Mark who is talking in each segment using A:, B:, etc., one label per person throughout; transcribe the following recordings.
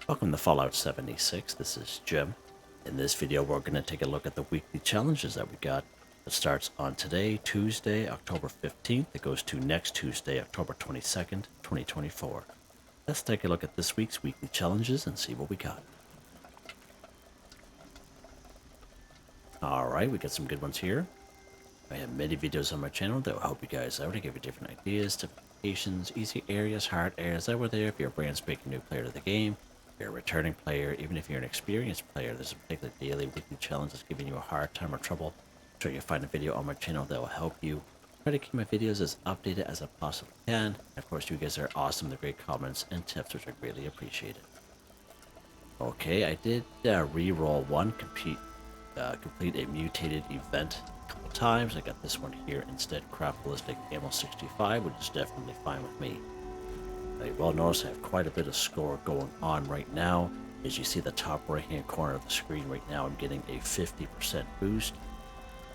A: Welcome to Fallout 76. This is Jim. In this video, we're going to take a look at the weekly challenges that we got. It starts on today, Tuesday, October 15th. It goes to next Tuesday, October 22nd, 2024. Let's take a look at this week's weekly challenges and see what we got. Alright, we got some good ones here. I have many videos on my channel that will help you guys out. I give you different ideas, different applications, easy areas, hard areas that were there. If you're a brand spanking new player to the game, if you're a returning player, even if you're an experienced player, there's a particular daily, weekly challenge that's giving you a hard time or trouble. I'm sure you'll find a video on my channel that will help you. Try to keep my videos as updated as I possibly can. And of course, you guys are awesome. The great comments and tips, which I greatly appreciate it. Okay, I did re-roll one, complete a mutated event a couple times. I got this one here instead, craft ballistic ammo 65, which is definitely fine with me. You will notice I have quite a bit of score going on right now. As you see the top right hand corner of the screen right now, I'm getting a 50% boost.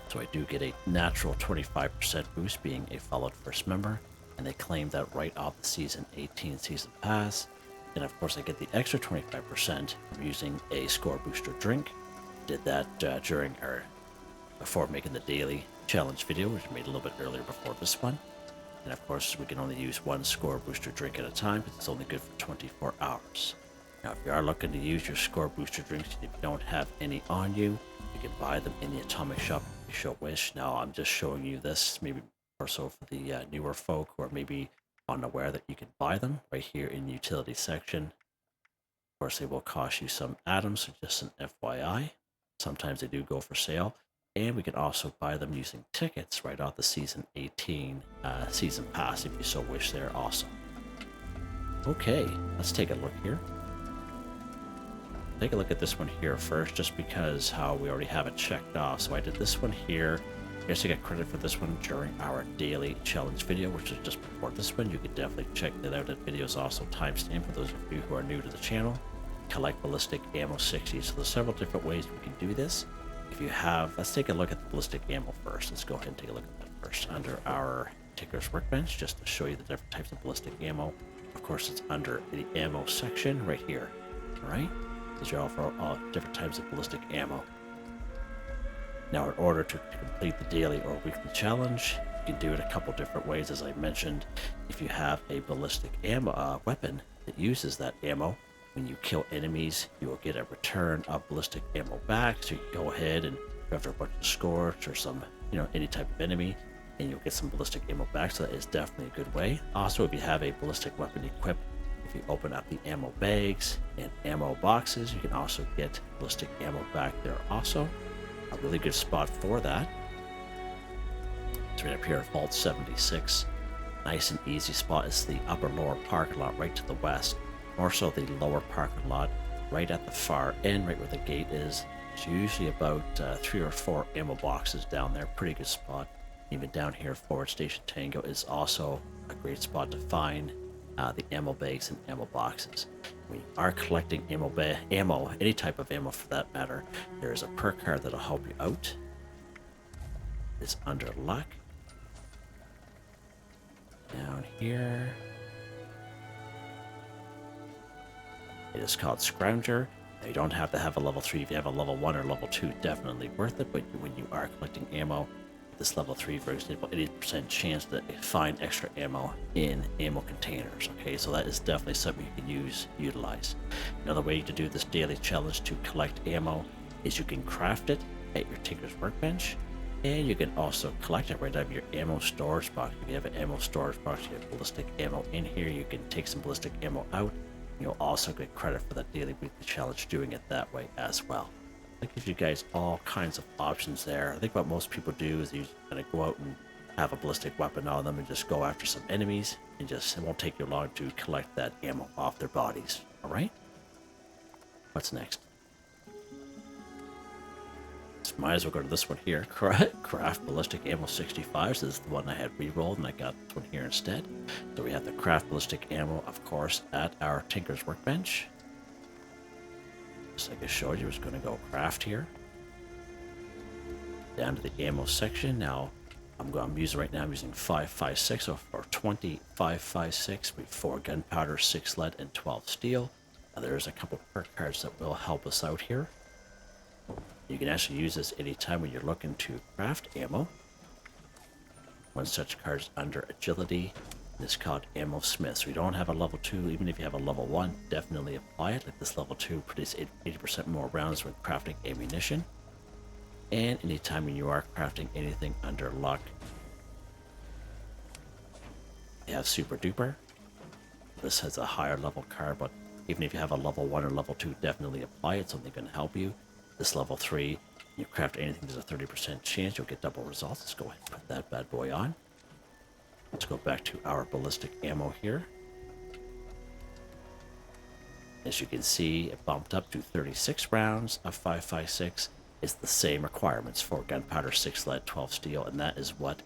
A: So I do get a natural 25% boost being a Fallout First member, and they claim that right off the Season 18 Season Pass. And of course I get the extra 25% from using a score booster drink. Did that before making the daily challenge video, which I made a little bit earlier before this one. And of course, we can only use one score booster drink at a time because it's only good for 24 hours. Now, if you are looking to use your score booster drinks and if you don't have any on you, you can buy them in the Atomic Shop if you so wish. Now, I'm just showing you this maybe more so for the newer folk who are maybe unaware that you can buy them right here in the utility section. Of course, they will cost you some atoms, so just an FYI. Sometimes they do go for sale. And we can also buy them using tickets right off the Season 18 Season Pass if you so wish. They're awesome. Okay, let's take a look here. Take a look at this one here first, just because how we already have it checked off. So I did this one here. I guess I get credit for this one during our daily challenge video, which is just before this one. You can definitely check that out. That video is also timestamped for those of you who are new to the channel. Collect ballistic ammo 60. So there's several different ways we can do this. If you have, let's take a look at the ballistic ammo first. Let's go ahead and take a look at that first under our Tinker's Workbench, just to show you the different types of ballistic ammo. Of course, it's under the ammo section right here. All right, these are all for all different types of ballistic ammo. Now, in order to complete the daily or weekly challenge, you can do it a couple different ways. As I mentioned, if you have a ballistic ammo weapon that uses that ammo, when you kill enemies, you will get a return of ballistic ammo back. So you can go ahead and go after a bunch of Scorched or some, any type of enemy, and you'll get some ballistic ammo back. So that is definitely a good way. Also, if you have a ballistic weapon equipped, if you open up the ammo bags and ammo boxes, you can also get ballistic ammo back there also. A really good spot for that. It's right up here at Vault 76. Nice and easy spot is the upper lower parking lot right to the west. More so the lower parking lot right at the far end, right where the gate is. It's usually about 3 or 4 ammo boxes down there. Pretty good spot. Even down here, Forward Station Tango is also a great spot to find the ammo bags and ammo boxes. When you are collecting ammo, any type of ammo for that matter, there is a perk card that'll help you out. It's under luck. Down here. It is called Scrounger. Now, you don't have to have a level 3. If you have a level 1 or level 2, definitely worth it. But when you are collecting ammo, this level 3, for example, 80% chance to find extra ammo in ammo containers. Okay, so that is definitely something you can utilize. Another way to do this daily challenge to collect ammo is you can craft it at your Tinker's Workbench, and you can also collect it right out of your ammo storage box. If you have an ammo storage box, you have ballistic ammo in here, you can take some ballistic ammo out. You'll also get credit for that daily weekly challenge doing it that way as well. That gives you guys all kinds of options there. I think what most people do is you kind of go out and have a ballistic weapon on them and just go after some enemies, and it won't take you long to collect that ammo off their bodies. All right? What's next? Might as well go to this one here. Craft ballistic ammo 65. So this is the one I had re-rolled, and I got this one here instead. So we have the craft ballistic ammo, of course, at our Tinker's Workbench. Just like I showed you, I was going to go craft here. Down to the ammo section. Now, I'm using 5.56 or 20 5.56 with 4 gunpowder, 6 lead, and 12 steel. Now, there's a couple perk cards that will help us out here. You can actually use this anytime when you're looking to craft ammo. One such card is under agility. It's called Ammo Smith. So we don't have a level 2, even if you have a level 1, definitely apply it. Like this level 2 produces 80% more rounds when crafting ammunition. And anytime when you are crafting anything under luck, you have Super Duper. This has a higher level card, but even if you have a level 1 or level 2, definitely apply it. It's only going to help you. This level 3, you craft anything, there's a 30% chance you'll get double results. Let's go ahead and put that bad boy on. Let's go back to our ballistic ammo here. As you can see, it bumped up to 36 rounds of 5.56. It's the same requirements for gunpowder, 6 lead, 12 steel, and that is what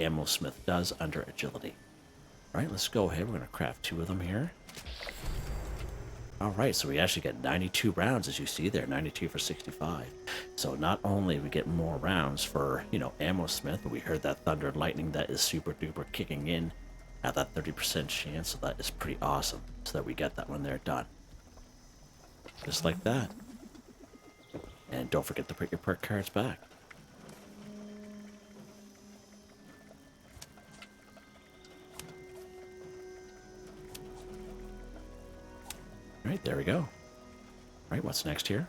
A: Ammo Smith does under agility. All right, let's go ahead. We're going to craft 2 of them here. All right, so we actually get 92 rounds, as you see there, 92 for 65. So not only we get more rounds for, Ammo Smith, but we heard that thunder and lightning that is super duper kicking in at that 30% chance, so that is pretty awesome. So that we get that one there done. Just like that. And don't forget to put your perk cards back. All right, there we go. All right, what's next here?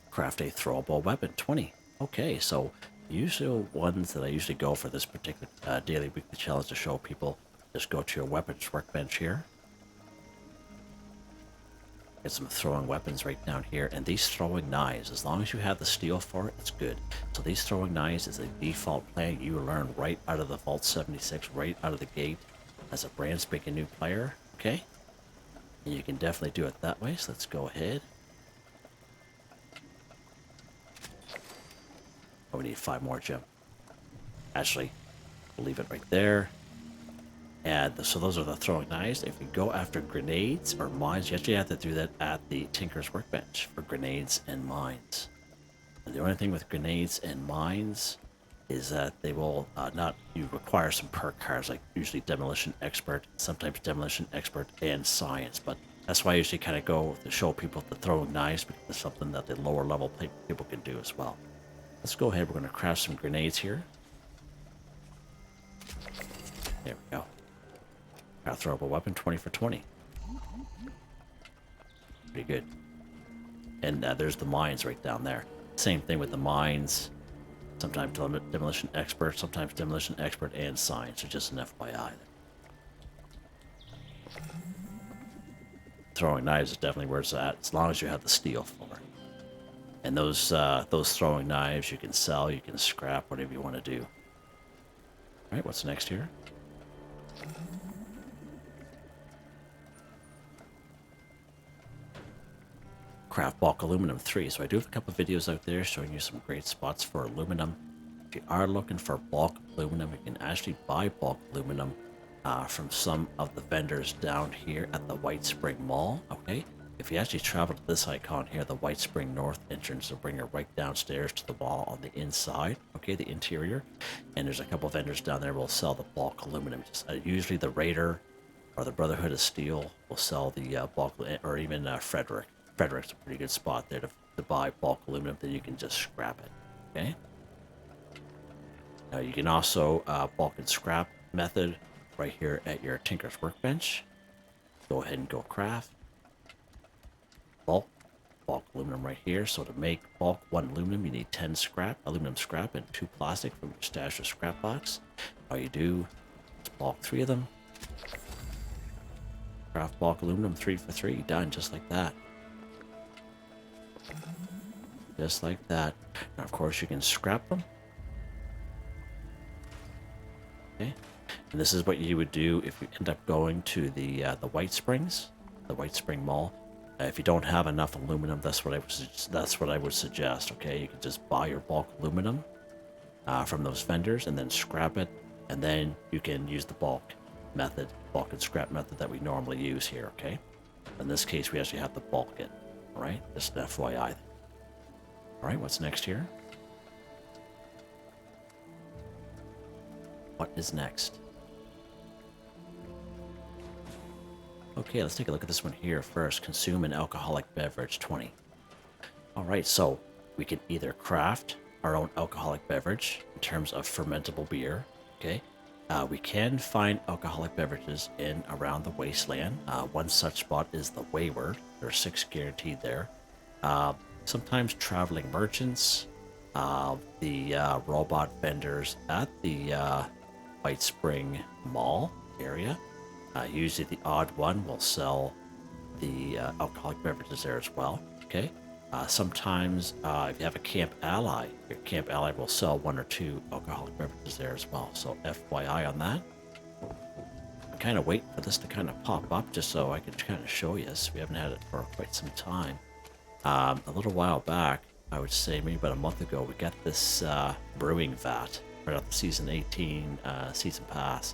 A: Craft a throwable weapon, 20. Okay, so the usual ones that I usually go for this particular daily weekly challenge to show people, just go to your weapons workbench here. Get some throwing weapons right down here, and these throwing knives, as long as you have the steel for it, it's good. So these throwing knives is a default plan you learn right out of the Vault 76, right out of the gate as a brand spanking new player, okay? And you can definitely do it that way, so let's go ahead. Oh, we need 5 more, Jim. Actually, we'll leave it right there. And so those are the throwing knives. If you go after grenades or mines, you actually have to do that at the Tinker's Workbench for grenades and mines. And the only thing with grenades and mines is that they will you require some perk cards, like usually Demolition Expert, sometimes Demolition Expert and Science. But that's why I usually kind of go to show people the throwing knives, because it's something that the lower level people can do as well. Let's go ahead. We're going to craft some grenades here. There we go. Our throwable weapon, 20 for 20. Pretty good. And there's the mines right down there. Same thing with the mines. Sometimes Demolition Expert, sometimes Demolition Expert and Science. So just an FYI. Throwing knives is definitely where it's at, as long as you have the steel for it. And those throwing knives you can sell, you can scrap, whatever you want to do. All right, what's next here? Craft bulk aluminum 3. So I do have a couple of videos out there showing you some great spots for aluminum. If you are looking for bulk aluminum, you can actually buy bulk aluminum from some of the vendors down here at the White Spring Mall. Okay, if you actually travel to this icon here, the White Spring North entrance, will bring you right downstairs to the mall on the inside. Okay, the interior, and there's a couple of vendors down there will sell the bulk aluminum. Usually the Raider or the Brotherhood of Steel will sell the bulk, or even Frederick. Frederick's a pretty good spot there to buy bulk aluminum, then you can just scrap it. Okay. Now you can also bulk and scrap method right here at your Tinker's Workbench. Go ahead and go craft bulk aluminum right here. So to make bulk 1 aluminum, you need 10 aluminum scrap and 2 plastic from your stash or scrap box. All you do is bulk 3 of them. Craft bulk aluminum 3 for 3, done, just like that. Just like that. Now, of course, you can scrap them. Okay. And this is what you would do if you end up going to the White Springs, the White Spring Mall. If you don't have enough aluminum, that's what I would suggest. Okay, you can just buy your bulk aluminum from those vendors and then scrap it, and then you can use the bulk and scrap method that we normally use here. Okay. In this case, we actually have to bulk it. All right, just an FYI. All right, what's next here? What is next? Okay, let's take a look at this one here first. Consume an alcoholic beverage, 20. All right, so we can either craft our own alcoholic beverage in terms of fermentable beer. Okay, we can find alcoholic beverages in around the wasteland. One such spot is the Wayward. There are 6 guaranteed there. Sometimes traveling merchants, the robot vendors at the White Spring Mall area. Usually the odd one will sell the alcoholic beverages there as well. Okay. Sometimes if you have a camp ally, your camp ally will sell 1 or 2 alcoholic beverages there as well. So FYI on that. I'm kind of waiting for this to kind of pop up just so I can kind of show you this. We haven't had it for quite some time. A little while back, I would say maybe about a month ago, we got this brewing vat right off the season 18 season pass.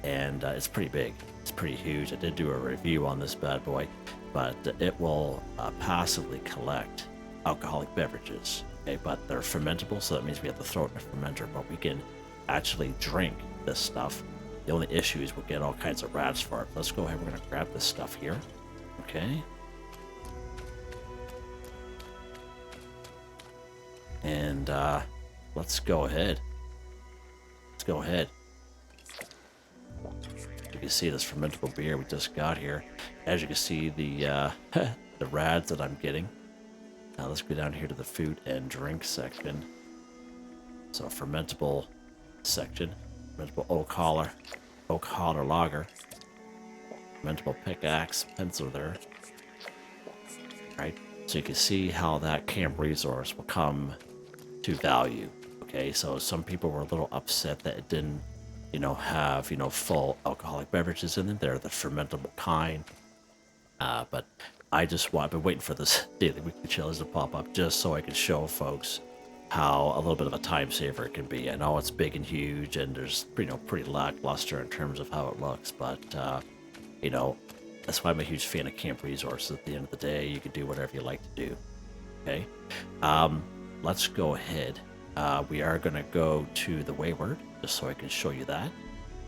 A: And it's pretty big. It's pretty huge. I did do a review on this bad boy, but it will passively collect alcoholic beverages. Okay, but they're fermentable, so that means we have to throw it in a fermenter, but we can actually drink this stuff. The only issue is we'll get all kinds of rats for it. Let's go ahead. We're going to grab this stuff here. Okay. And let's go ahead. Let's go ahead. You can see this fermentable beer we just got here. As you can see, the the rads that I'm getting. Now let's go down here to the food and drink section. So fermentable section, fermentable oak holler lager, fermentable pickaxe, pencil there. Right, so you can see how that camp resource will come to value. Okay, so some people were a little upset that it didn't, have, full alcoholic beverages in it. They're the fermentable kind. But I've been waiting for this daily weekly challenge to pop up just so I can show folks how a little bit of a time saver it can be. I know it's big and huge and there's, pretty lackluster in terms of how it looks, but, that's why I'm a huge fan of camp resources. At the end of the day, you can do whatever you like to do. Okay. Let's go ahead. We are going to go to the Wayward, just so I can show you that.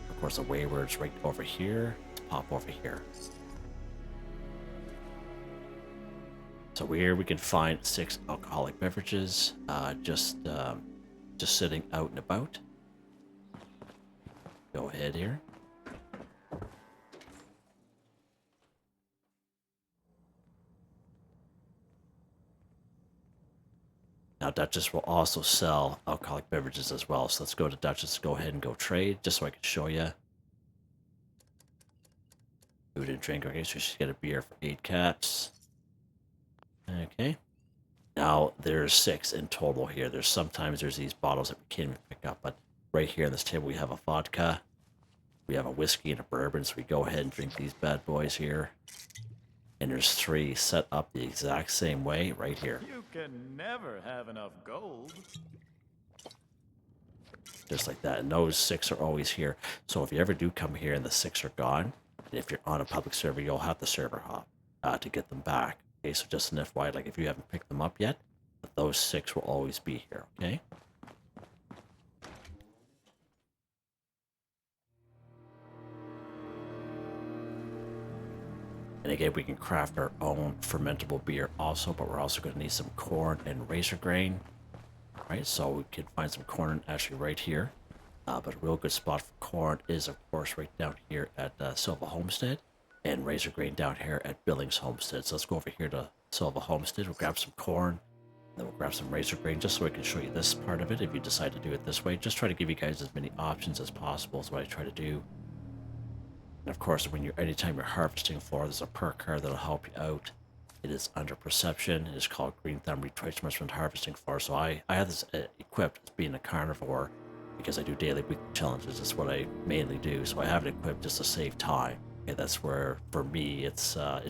A: Of course, the Wayward's right over here. Let's pop over here. So here we can find 6 alcoholic beverages, just sitting out and about. Go ahead here. Now, Duchess will also sell alcoholic beverages as well. So let's go to Duchess, go ahead and go trade, just so I can show you. Food and drink. Okay, so she's got a beer for 8 caps. Okay. Now, there's 6 in total here. Sometimes there's these bottles that we can't even pick up. But right here on this table, we have a vodka. We have a whiskey and a bourbon. So we go ahead and drink these bad boys here. And there's 3 set up the exact same way right here.
B: You can never have enough gold.
A: Just like that. And those 6 are always here. So if you ever do come here and the 6 are gone, and if you're on a public server, you'll have the server hop to get them back. Okay, so just an FYI, like if you haven't picked them up yet, but those 6 will always be here, okay? And again, we can craft our own fermentable beer also, but we're also going to need some corn and razor grain. Right, so we can find some corn actually right here. But a real good spot for corn is, of course, right down here at Silva Homestead, and razor grain down here at Billings Homestead. So let's go over here to Silva Homestead. We'll grab some corn, then we'll grab some razor grain, just so I can show you this part of it if you decide to do it this way. Just try to give you guys as many options as possible is what I try to do. And of course, anytime you're harvesting for, there's a perk card that'll help you out. It is under perception. It is called Green Thumb Retracement Harvesting for. So I have this equipped as being a carnivore because I do daily weekly challenges. That's what I mainly do. So I have it equipped just to save time. Okay, that's where for me it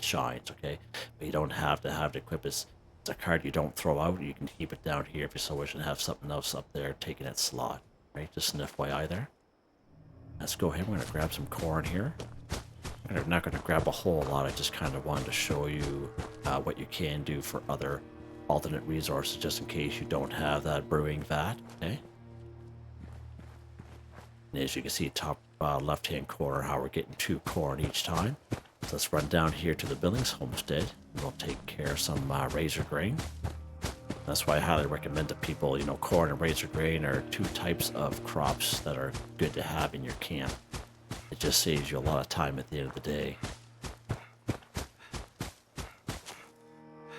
A: shines. Okay, but you don't have to have it equipped. It's a card you don't throw out. You can keep it down here if you so wish and have something else up there taking that slot. Right, just an FYI there. Let's go ahead. We're going to grab some corn here. I'm not going to grab a whole lot. I just kind of wanted to show you what you can do for other alternate resources, just in case you don't have that brewing vat. Okay. And as you can see, top left-hand corner, how we're getting 2 corn each time. let's run down here to the Billings Homestead. We'll take care of some razor grain. That's why I highly recommend to people, you know, corn and razor grain are two types of crops that are good to have in your camp. It just saves you a lot of time at the end of the day.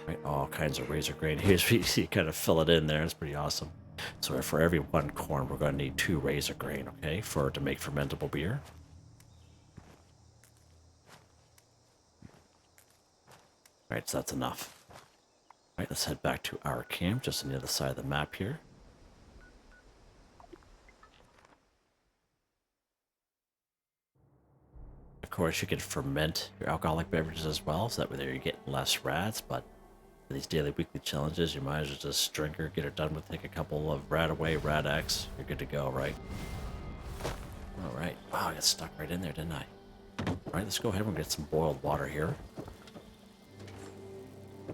A: Right, all kinds of razor grain. Here's where you see kind of fill it in there. It's pretty awesome. So for every 1 corn, we're going to need 2 razor grain, okay, to make fermentable beer. Alright, so that's enough. Alright, let's head back to our camp, just on the other side of the map here. Of course, you can ferment your alcoholic beverages as well, so that way there you get less rats, but for these daily, weekly challenges, you might as well just drink her, get it done with, take a couple of rat away, rat X, you're good to go, right? Alright, wow, I got stuck right in there, didn't I? Alright, let's go ahead and get some boiled water here.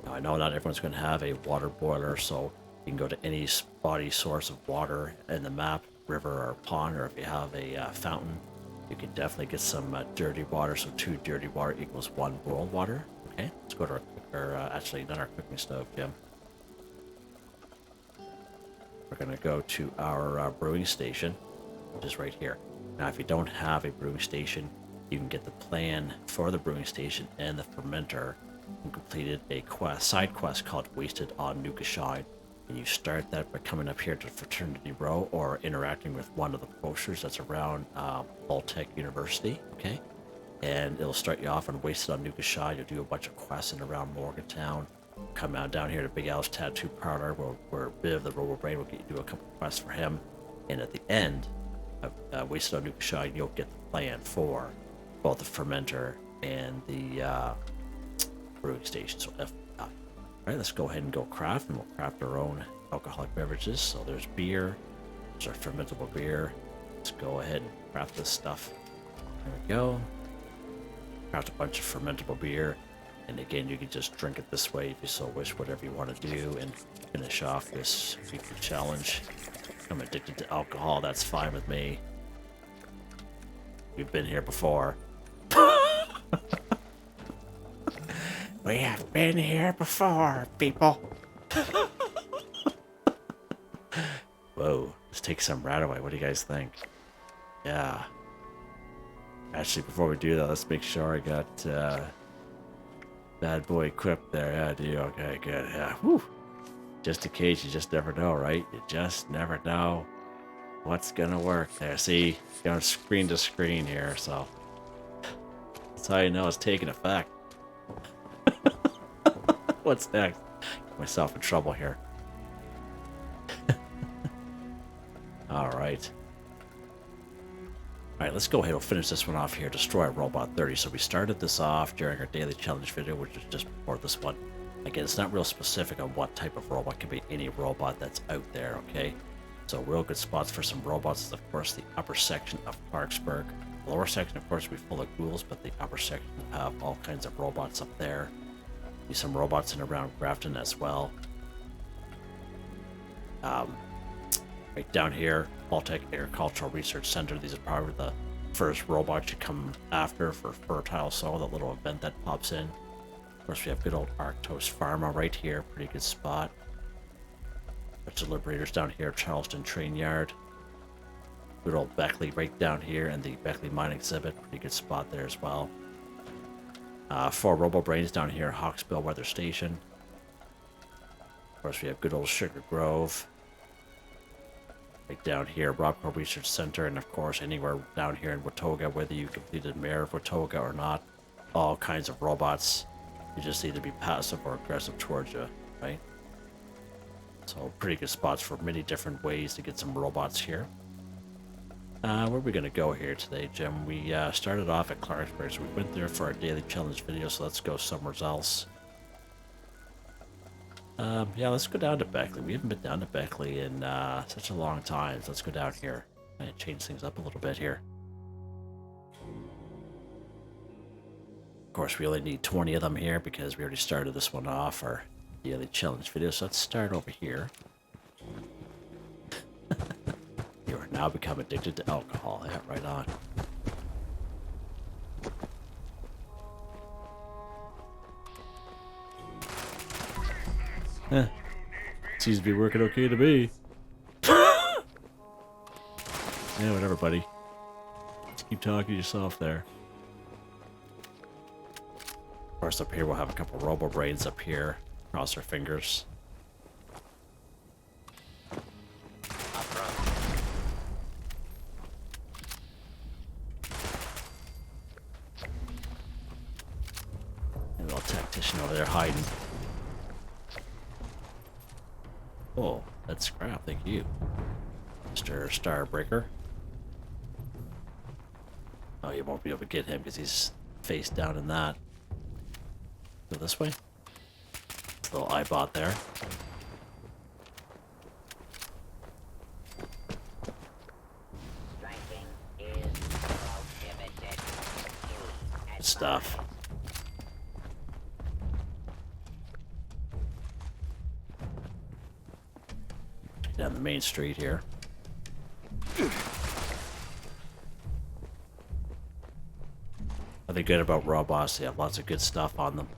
A: Now, I know not everyone's going to have a water boiler, so you can go to any body source of water in the map, river or pond, or if you have a fountain, you can definitely get some dirty water. So 2 dirty water equals 1 boiled water. Okay, let's go to actually not our cooking stove, Jim. We're going to go to our brewing station, which is right here. Now, if you don't have a brewing station, you can get the plan for the brewing station and the fermenter and completed a side quest called Wasted on Nuka Shine. And you start that by coming up here to Fraternity Row or interacting with one of the posters that's around Baltic University, okay? And it'll start you off on Wasted on Nuka Shine. You'll do a bunch of quests in around Morgantown. Come out down here to Big Al's Tattoo Parlor where Biv, the Robo Brain, will get you to do a couple quests for him. And at the end of Wasted on Nuka Shine, you'll get the plan for both the fermenter and the brewing station, so FI. Alright, let's go ahead and go craft, and we'll craft our own alcoholic beverages. So there's beer, there's our fermentable beer. Let's go ahead and craft this stuff. There we go. Craft a bunch of fermentable beer, and again, you can just drink it this way if you so wish, whatever you want to do, and finish off this weekly challenge. I'm addicted to alcohol, that's fine with me. We've been here before. We have been here before, people. Whoa, let's take some right away. What do you guys think? Yeah. Actually, before we do that, let's make sure I got bad boy equipped there. Yeah, I do. Okay, good. Yeah. Whew. Just in case, you just never know, right? You just never know what's gonna work there. See, going screen to screen here, so that's how you know it's taking effect. What's next? Get myself in trouble here. Alright. Alright, let's go ahead and finish this one off here. Destroy Robot 30. So we started this off during our daily challenge video, which is just before this one. Again, it's not real specific on what type of robot. It can be any robot that's out there, okay? So real good spots for some robots is, of course, the upper section of Clarksburg. The lower section, of course, will be full of ghouls, but the upper section will have all kinds of robots up there. Be some robots in around Grafton as well. Right down here, Baltic Agricultural Research Center. These are probably the first robots you come after for Fertile Soul, that little event that pops in. Of course, we have good old Arctos Pharma right here, pretty good spot. Bunch of Liberators down here, Charleston Train Yard. Good old Beckley right down here, and the Beckley Mine Exhibit, pretty good spot there as well. 4 Robo Brains down here, Hawksbill Weather Station. Of course, we have good old Sugar Grove. Right down here, Robco Research Center, and of course, anywhere down here in Watoga, whether you completed Mayor of Watoga or not, all kinds of robots. You just need to be passive or aggressive towards you, right? So, pretty good spots for many different ways to get some robots here. Where are we going to go here today, Jim? We started off at Clarksburg, so we went there for our daily challenge video, so let's go somewhere else. Yeah, let's go down to Beckley. We haven't been down to Beckley in such a long time, so let's go down here and change things up a little bit here. Of course, we only need 20 of them here because we already started this one off, our daily challenge video, so let's start over here. You are now become addicted to alcohol. Yeah, right on. Seems to be working okay to me. Yeah, whatever, buddy. Just keep talking to yourself there. Of course, up here we'll have a couple robo brains up here. Cross our fingers. And a little tactician over there hiding. Oh, that's scrap, thank you. Mr. Starbreaker. Oh, you won't be able to get him because he's face down in that. Go this way. Little iBot there. Good stuff. Down the main street here. Are they good about robots? They have lots of good stuff on them.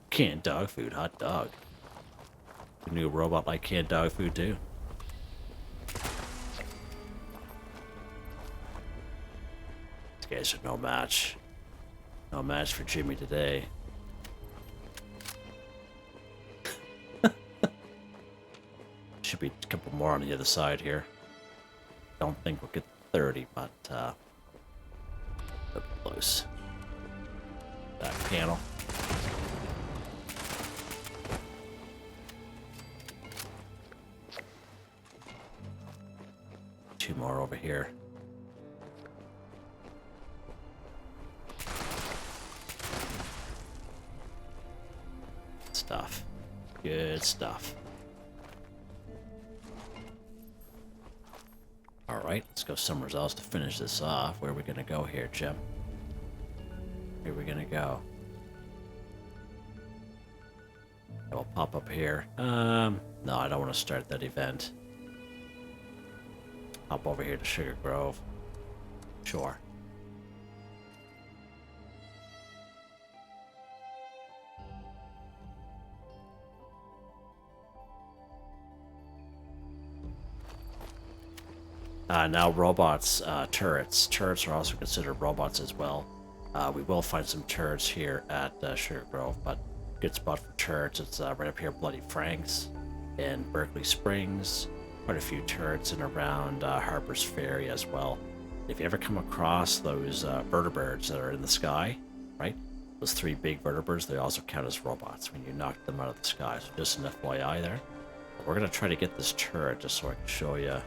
A: Canned dog food, hot dog. The new robot like canned dog food too. These guys are no match. No match for Jimmy today. Should be a couple more on the other side here. Don't think we'll get 30, but close. Back panel. Two more over here. Stuff. Good stuff. Alright, let's go somewhere else to finish this off. Where are we gonna go here, Jim? Where are we gonna go? We'll pop up here. No, I don't want to start that event. Hop over here to Sugar Grove. Sure. Now robots, turrets. Turrets are also considered robots as well. We will find some turrets here at Sugar Grove, but good spot for turrets. It's right up here, Bloody Frank's and Berkeley Springs. Quite a few turrets in around Harper's Ferry as well. If you ever come across those vertibirds that are in the sky, right? Those three big vertibirds, they also count as robots when you knock them out of the sky. So just an FYI there. We're gonna try to get this turret just so I can show you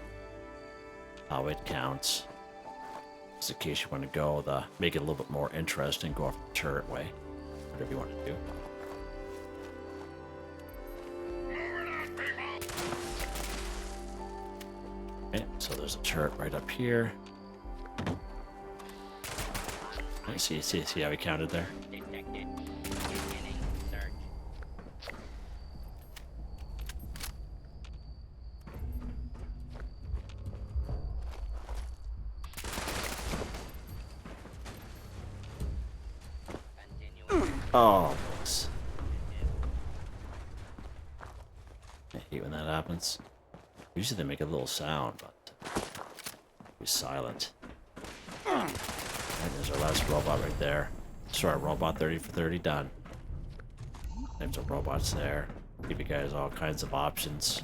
A: how it counts. Just in case you want to go make it a little bit more interesting, go off the turret way. Whatever you want to do. Okay, so there's a turret right up here. Okay, see how he counted there? Oh, nice. I hate when that happens. Usually they make a little sound, but be silent. And there's our last robot right there. Sorry, robot 30 for 30 done. Names of robots there. Give you guys all kinds of options.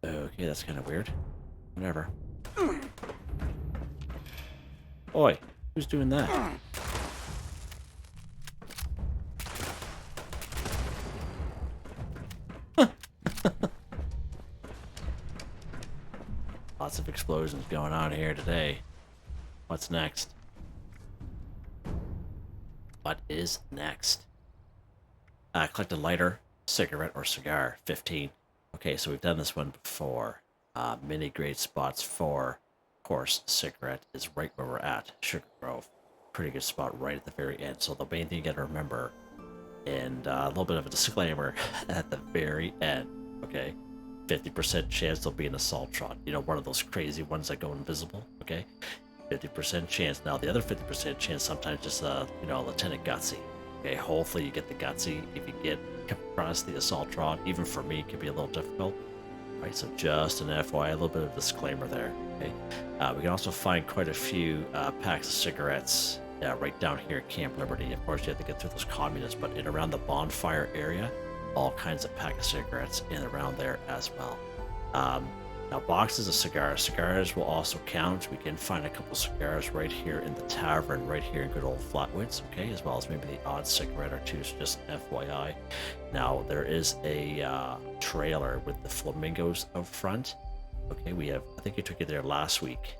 A: Okay, that's kind of weird. Whatever. Oi, who's doing that? Lots of explosions going on here today. What's next? What is next? Collect a lighter, cigarette, or cigar. 15. Okay, so we've done this one before. Mini great spots for, of course, cigarette is right where we're at. Sugar Grove. Pretty good spot right at the very end. So the main thing you gotta remember And a little bit of a disclaimer at the very end, okay? 50% chance there'll be an assaultron. You know, one of those crazy ones that go invisible, okay? 50% chance. Now, the other 50% chance sometimes just, you know, Lieutenant Gutsy. Okay, hopefully you get the Gutsy. If you get across the assaultron, even for me, it can be a little difficult. Right, so just an FYI, a little bit of disclaimer there. Okay, we can also find quite a few packs of cigarettes right down here at Camp Liberty. Of course, you have to get through those communists, but in around the bonfire area, all kinds of packs of cigarettes in around there as well. Now, boxes of cigars. Cigars will also count. We can find a couple cigars right here in the tavern, right here in good old Flatwoods, okay, as well as maybe the odd cigarette or two, so just an FYI. Now, there is a trailer with the flamingos out front. Okay, we have, I think you took it there last week.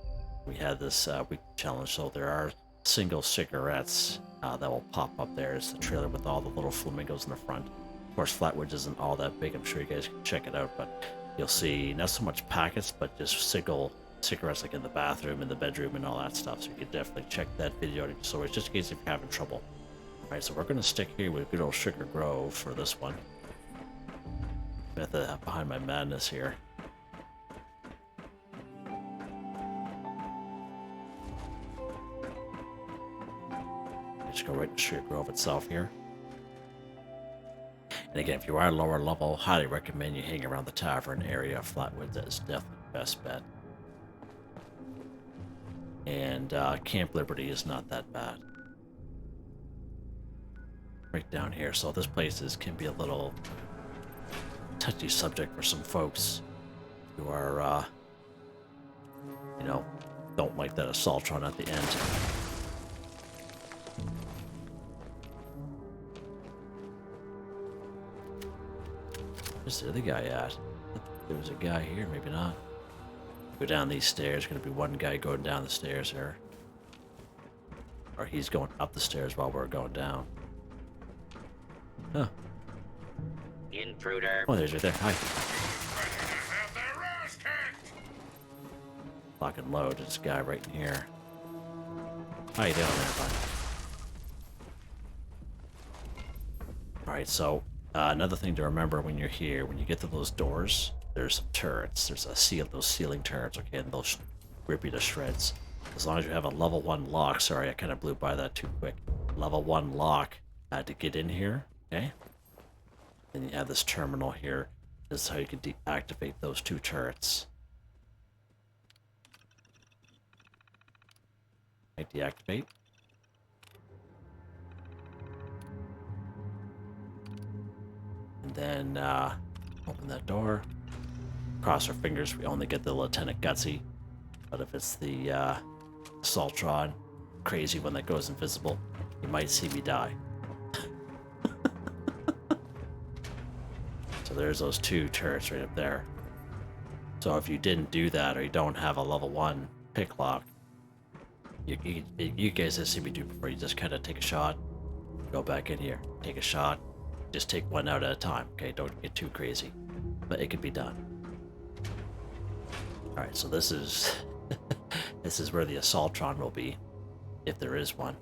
A: We had this week challenge, so there are single cigarettes that will pop up there. It's the trailer with all the little flamingos in the front. Of course, Flatwoods isn't all that big. I'm sure you guys can check it out, but you'll see not so much packets, but just single cigarettes like in the bathroom, in the bedroom, and all that stuff. So you can definitely check that video out. So it's just in case if you're having trouble. All right, so we're going to stick here with good old Sugar Grove for this one. Method behind my madness here. Just go right to Sugar Grove itself here. And again, if you are lower level, highly recommend you hang around the tavern area of Flatwoods. That is definitely the best bet. And Camp Liberty is not that bad. Right down here. So this place can be a little touchy subject for some folks who are, you know, don't like that assaultron at the end. Where's the other guy at? There was a guy here, maybe not. Go down these stairs. Gonna be one guy going down the stairs here. Or he's going up the stairs while we're going down. Huh.
C: Intruder.
A: Oh, there's right there. Hi. Lock and load. This guy right in here. How you doing there, bud? Alright, so another thing to remember when you're here, when you get to those doors, there's some turrets. There's those ceiling turrets, okay, and they'll rip you to shreds. As long as you have a level 1 lock, sorry, I kind of blew by that too quick. Level 1 lock to get in here, okay? Then you have this terminal here. This is how you can deactivate those 2 turrets. Okay, deactivate. And then open that door. Cross our fingers, we only get the Lieutenant Gutsy. But if it's the Assaultron, crazy one that goes invisible, you might see me die. So there's those 2 turrets right up there. So if you didn't do that, or you don't have a level 1 pick lock, you guys have seen me do before. You just kind of take a shot, go back in here, take a shot, just take one out at a time, okay? Don't get too crazy, but it can be done. All right, so this is this is where the Assaultron will be, if there is one,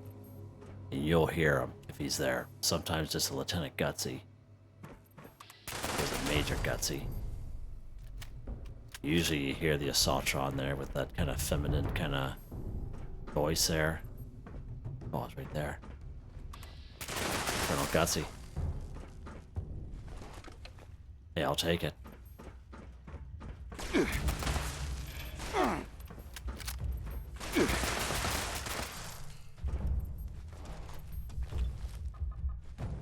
A: and you'll hear him if he's there. Sometimes just a Lieutenant Gutsy. There's a Major Gutsy. Usually you hear the Assaultron there with that kind of feminine kind of voice there. Oh, it's right there. Colonel Gutsy. Hey, I'll take it.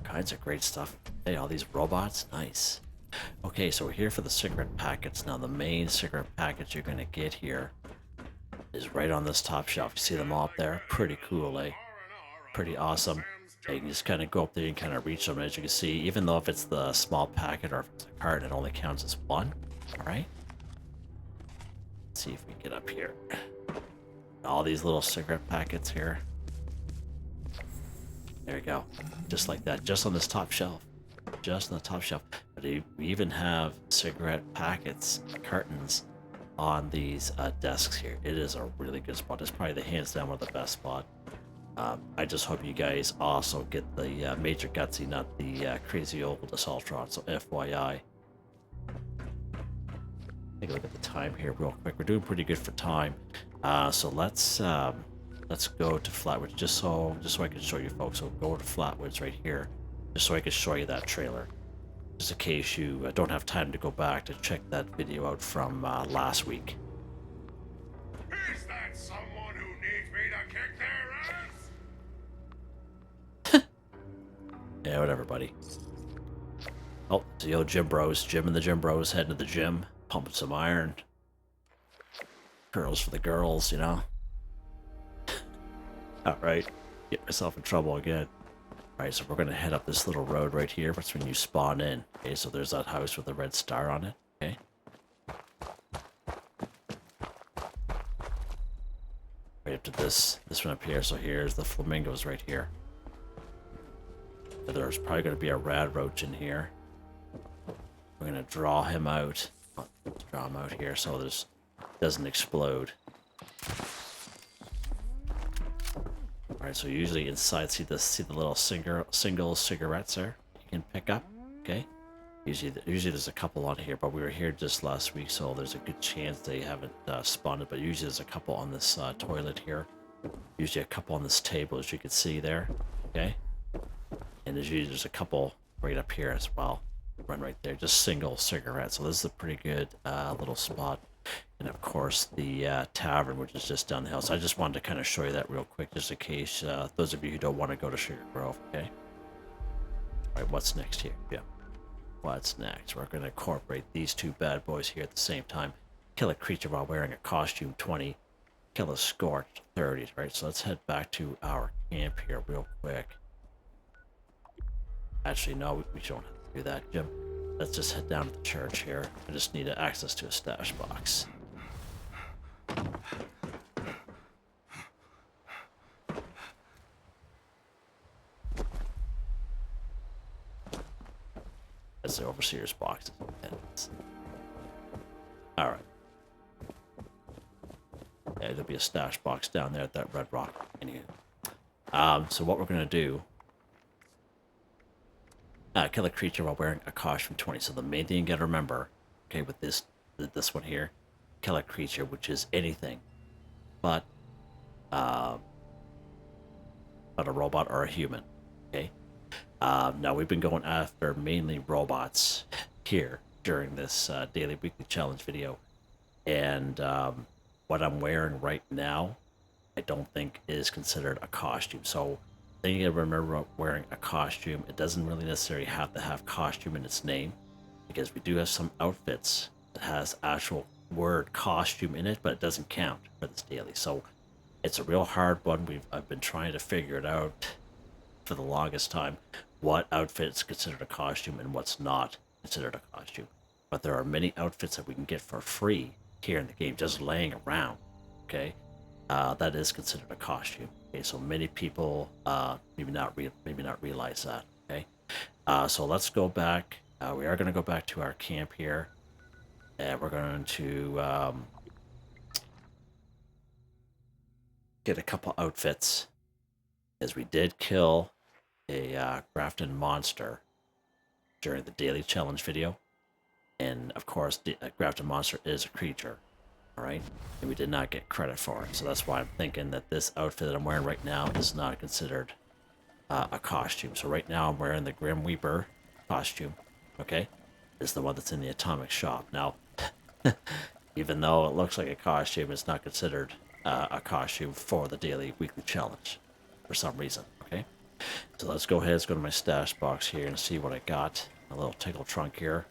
A: Kinds of great stuff. Hey, all these robots, nice. Okay, so we're here for the cigarette packets. Now, the main cigarette packets you're gonna get here is right on this top shelf. You see them all up there? Pretty cool, eh? Pretty awesome. You can just kind of go up there and kind of reach them. As you can see, even though if it's the small packet or if it's a carton, it only counts as 1. All right. Let's see if we can get up here. All these little cigarette packets here. There you go. Just like that. Just on this top shelf. Just on the top shelf. But we even have cigarette packets, cartons, on these desks here. It is a really good spot. It's probably the hands down one of the best spot. I just hope you guys also get the Major Gutsy, not the Crazy Old Assaultron, so FYI. Take a look at the time here real quick. We're doing pretty good for time. So let's go to Flatwoods just so I can show you folks. So go to Flatwoods right here, just so I can show you that trailer. Just in case you don't have time to go back to check that video out from last week.
C: Is that someone who needs me to kick their ass?
A: Yeah, whatever, buddy. Oh, it's the old Gym Bros. Jim and the Gym Bros heading to the gym, pumping some iron. Curls for the girls, you know. Alright, get myself in trouble again. Alright, so we're gonna head up this little road right here. That's when you spawn in. Okay, so there's that house with the red star on it. Okay. Right up to this one up here. So here's the flamingos right here. So there's probably gonna be a rad roach in here. We're gonna draw him out. Let's draw him out here so this doesn't explode. Alright, so usually inside, see the little single cigarettes there you can pick up. Okay. Usually there's a couple on here, but we were here just last week, so there's a good chance they haven't spawned. But usually there's a couple on this toilet here. Usually a couple on this table, as you can see there. Okay. And there's a couple right up here as well. Run right there, just single cigarettes. So this is a pretty good little spot. And of course the tavern, which is just down the hill. So I just wanted to kind of show you that real quick, just in case those of you who don't want to go to Sugar Grove. Okay. All right, what's next here? Yeah. What's next? We're going to incorporate these two bad boys here at the same time. Kill a creature while wearing a costume, 20. Kill a Scorched, 30. Right. So let's head back to our camp here real quick. Actually, no, we don't have to do that, Jim. Let's just head down to the church here. I just need access to a stash box. That's the overseer's box. Alright. Yeah, there'll be a stash box down there at that red rock. Anywho. So what we're going to do... kill a creature while wearing a costume, 20. So the main thing you gotta remember, okay, with this one here, kill a creature, which is anything but a robot or a human. Okay. Now we've been going after mainly robots here during this daily weekly challenge video, and what I'm wearing right now, I don't think is considered a costume. So then you gotta remember, wearing a costume, it doesn't really necessarily have to have costume in its name, because we do have some outfits that has actual word costume in it, but it doesn't count for this daily. So it's a real hard one. I've been trying to figure it out for the longest time, what outfit is considered a costume and what's not considered a costume. But there are many outfits that we can get for free here in the game, just laying around. Okay, that is considered a costume. Okay, so many people maybe not realize that. Okay, so let's go back. We are going to go back to our camp here, and we're going to get a couple outfits, as we did kill a Grafton monster during the daily challenge video, and of course the Grafton monster is a creature. Alright, and we did not get credit for it, so that's why I'm thinking that this outfit that I'm wearing right now is not considered a costume. So right now I'm wearing the Grim Reaper costume, okay? It's the one that's in the atomic shop. Now, even though it looks like a costume, it's not considered a costume for the daily weekly challenge for some reason, okay? So let's go ahead, let's go to my stash box here and see what I got. A little tickle trunk here.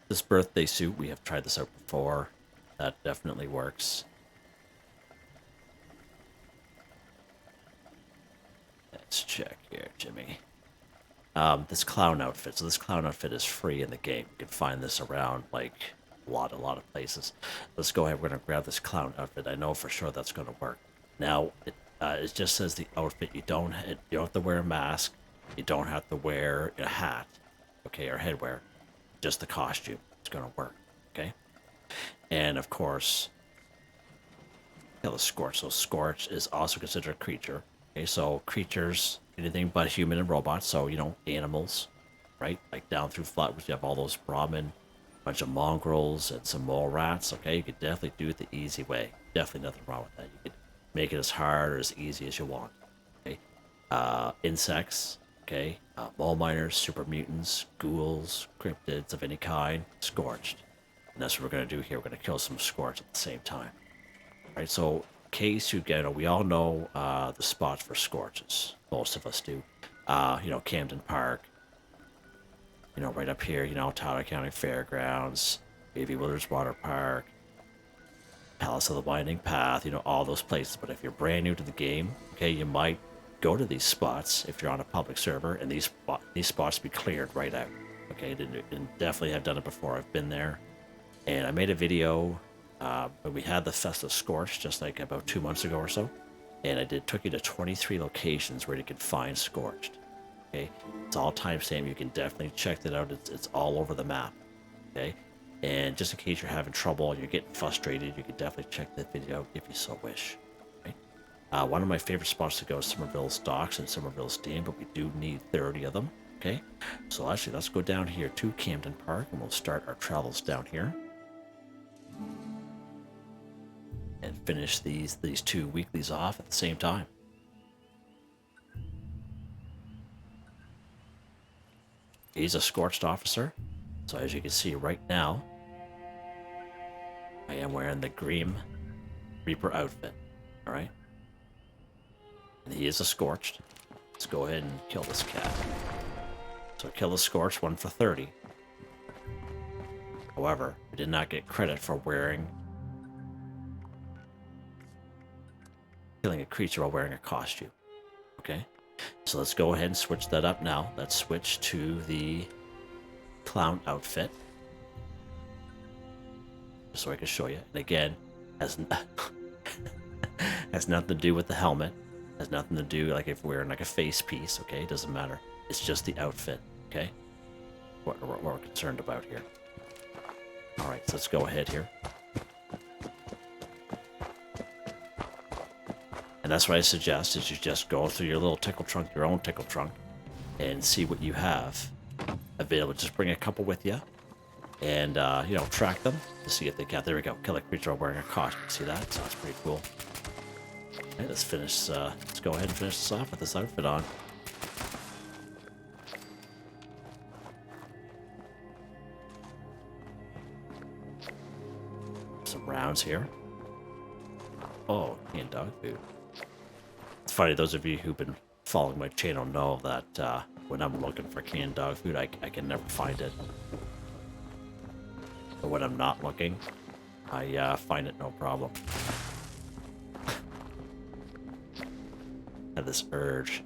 A: This birthday suit, we have tried this out before. That definitely works. Let's check here, Jimmy. This clown outfit. So this clown outfit is free in the game. You can find this around like a lot of places. Let's go ahead. We're gonna grab this clown outfit. I know for sure that's gonna work. Now it just says the outfit. You don't have to wear a mask. You don't have to wear a hat, okay, or headwear. Just the costume. It's gonna work, okay? And of course, kill a Scorched. So Scorched is also considered a creature. Okay, so creatures, anything but human and robots. So, you know, animals, right? Like down through Flatwoods, you have all those Brahmin, bunch of mongrels, and some mole rats. Okay, you could definitely do it the easy way. Definitely nothing wrong with that. You could make it as hard or as easy as you want. Okay, insects. Okay, mole miners, super mutants, ghouls, cryptids of any kind, Scorched. And that's what we're going to do here. We're going to kill some Scorched at the same time. Right, so in case you get, we all know the spots for Scorches. Most of us do. You know, Camden Park. You know, right up here, you know, Tyler County Fairgrounds, Baby Willard's Water Park, Palace of the Winding Path, you know, all those places. But if you're brand new to the game, okay, you might go to these spots if you're on a public server, and these spots be cleared right out. Okay, and definitely have done it before. I've been there, and I made a video when we had the Festive Scorched just like about 2 months ago or so, and I took you to 23 locations where you could find Scorched. Okay, it's all timestamped. You can definitely check that out. It's all over the map. Okay, and just in case you're having trouble and you're getting frustrated, you can definitely check that video out if you so wish. Okay? One of my favorite spots to go is Somerville's Docks and Somerville's Dam, but we do need 30 of them. Okay, so actually let's go down here to Camden Park and we'll start our travels down here and finish these 2 weeklies off at the same time. He's a Scorched officer, so as you can see right now, I am wearing the Grim Reaper outfit, alright? And he is a Scorched. Let's go ahead and kill this cat. So kill the Scorched, 1 for 30. However, we did not get credit for killing a creature while wearing a costume, okay? So let's go ahead and switch that up now. Let's switch to the clown outfit. Just so I can show you. And again, has nothing to do with the helmet. Has nothing to do like if we're wearing like a face piece, okay? It doesn't matter. It's just the outfit, okay? What we're concerned about here. Alright, so let's go ahead here. And that's what I suggest, is you just go through your little tickle trunk, your own tickle trunk, and see what you have available. Just bring a couple with you, and, you know, track them to see if they count. There we go. Kill a creature while wearing a costume. See that? So that's pretty cool. Okay, let's finish, let's go ahead and finish this off with this outfit on. Some rounds here. Oh, canned dog food. It's funny, those of you who've been following my channel know that when I'm looking for canned dog food, I can never find it. But when I'm not looking, I find it no problem. I have this urge.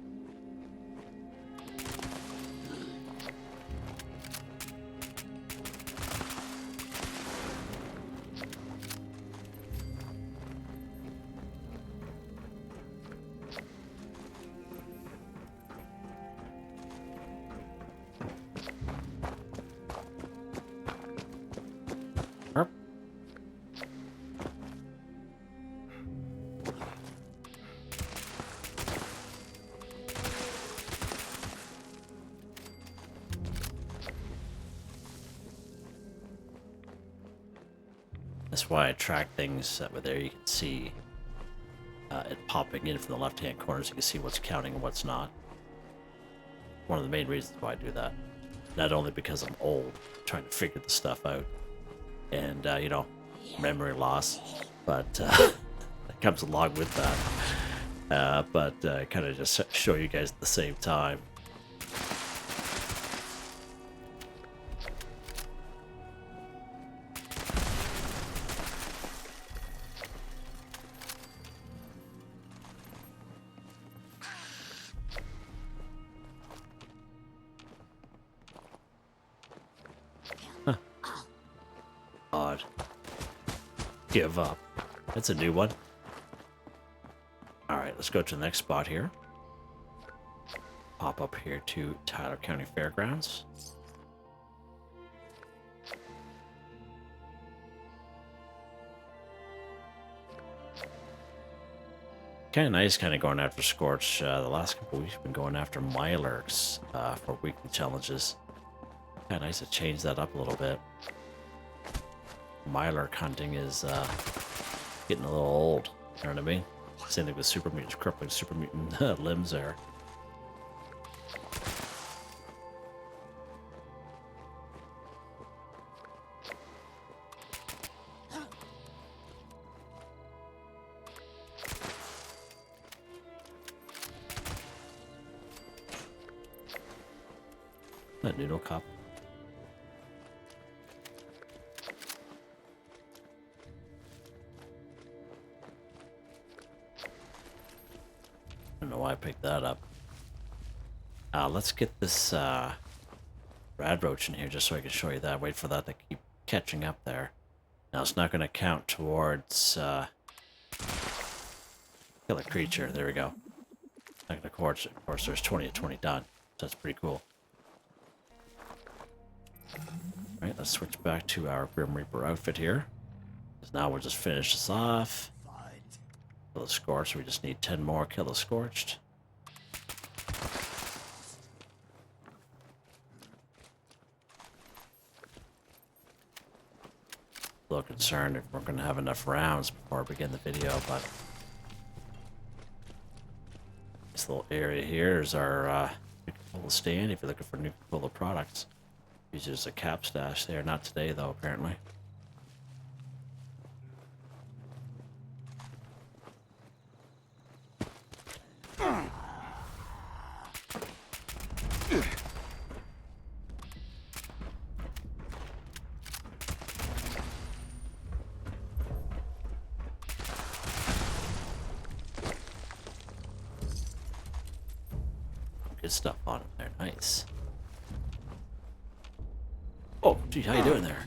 A: That's why I track things that were there. You can see it popping in from the left-hand corner, so you can see what's counting and what's not. One of the main reasons why I do that. Not only because I'm old, trying to figure the stuff out, and, you know, memory loss, but that comes along with that. But kind of just show you guys at the same time. Odd. Give up. That's a new one. Alright, let's go to the next spot here. Pop up here to Tyler County Fairgrounds. Kind of nice kind of going after Scorch. The last couple weeks we've been going after Mylurks for weekly challenges. Kind of nice to change that up a little bit. Mylurk hunting is getting a little old, you know what I mean? Same thing with super mutants, crippling super mutant limbs there. That noodle cup. I don't know why I picked that up. Let's get this rad roach in here just so I can show you that. Wait for that to keep catching up there. Now it's not going to count towards kill a creature. There we go. Not going to of course there's 20 of 20 done. So that's pretty cool. Alright, let's switch back to our Grim Reaper outfit here. Because now we'll just finish this off. Kill the Scorched, we just need 10 more. Kill the Scorched. A little concerned if we're going to have enough rounds before I begin the video, but this little area here is our Nuka-Cola stand if you're looking for Nuka-Cola products. Usually there's a cap stash there, not today though, apparently. Good stuff on it there, nice. Oh, gee, how you doing there?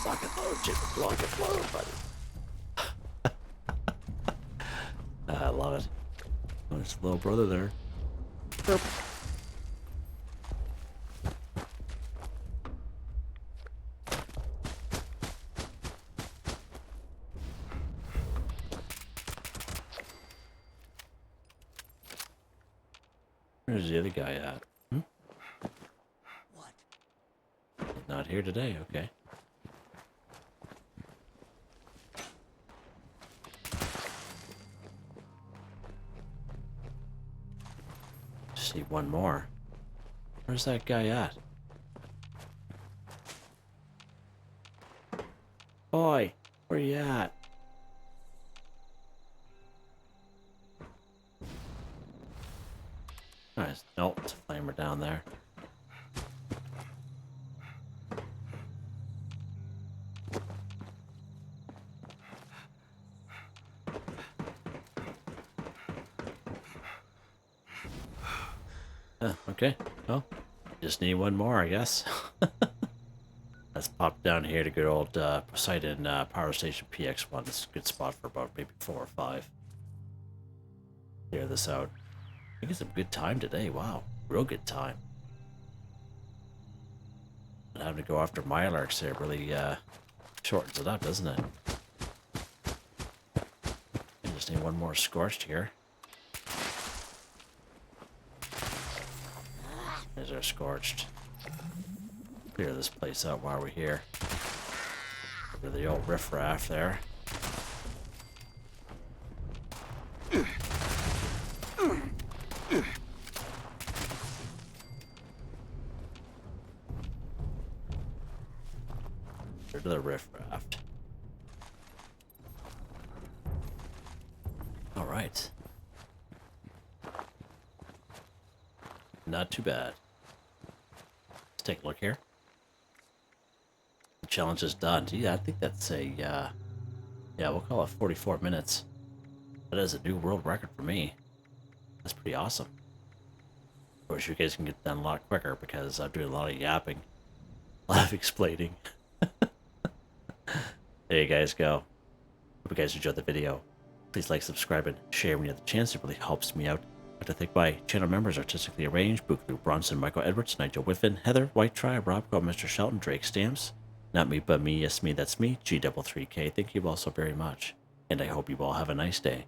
A: Lock and load, Jim. Lock and load, buddy. I love it. Oh, there's a little brother there. Burp. Where's the other guy at? Not here today, okay. See one more. Where's that guy at? Boy, where you at? Nice. Nope, it's a flamer down there. Okay, well, just need one more, I guess. Let's pop down here to good old Poseidon Power Station PX1. This is a good spot for about maybe 4 or 5. Clear this out. I think it's a good time today. Wow, real good time. And having to go after Mylurks there really shortens it up, doesn't it? I just need one more Scorched here. There's our Scorched. Clear this place out while we're here. Over the old riffraff there. Rid of the riffraff. All right. Not too bad. Let's take a look here. The challenge is done. Yeah, I think that's a, yeah, we'll call it 44 minutes. That is a new world record for me. That's pretty awesome. I wish you guys can get done a lot quicker because I'm doing a lot of yapping. A lot of explaining. There you guys go. Hope you guys enjoyed the video. Please like, subscribe, and share when you have the chance. It really helps me out. I'd like to thank my channel members, Artistically Arranged, Boogaloo Bronson, Michael Edwards, Nigel Wiffen, Heather, Whitetribe, Robco, Mr. Shelton, Drake Stamps, NotMeButMeYesMeThatsMe, G33K. Thank you all so very much. And I hope you all have a nice day.